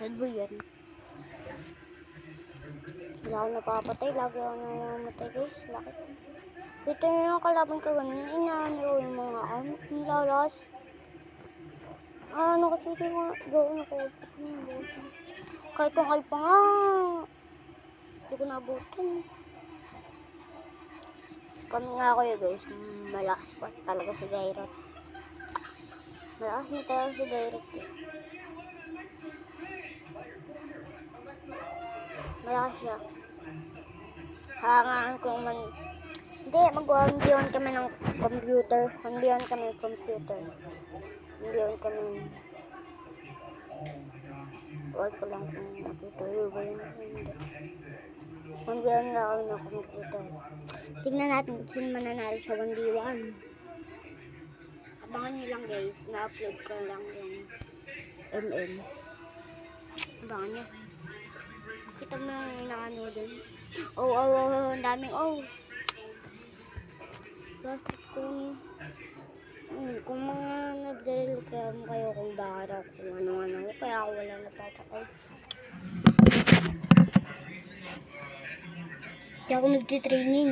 Sad boy yan. Wala akong napapatay. Lagi ako namamatay guys. Bakit? Ito na yung kalaban ko ganun. Inaano yung mga nilalas. Ano kasi ito nga. Gawin ako. Kahit yung alpa nga. Hindi ko nabutan. Kami nga kuya guys. Malakas pa talaga si Dairot. Malakas na talaga si Dairot. Malakas siya. Hangaan ko naman. Hindi, mag-1v1 kami ng computer. 1v1 kami ng computer. 1v1 kami. Huwag ko lang kung matutuyo ba yun. Hindi. 1v1 na kami ng computer. Tignan natin kung sino mananalo sa 1v1. Abangan nyo lang guys. Na-upload ko lang yung MM. Abangan nyo. Kita mo yung inaano dun. Ang daming Bakit kung mga nagre-reclam kayo kung bakit ako kung ano-ano, kaya ako wala napapatay. Kaya ako nagtitraining.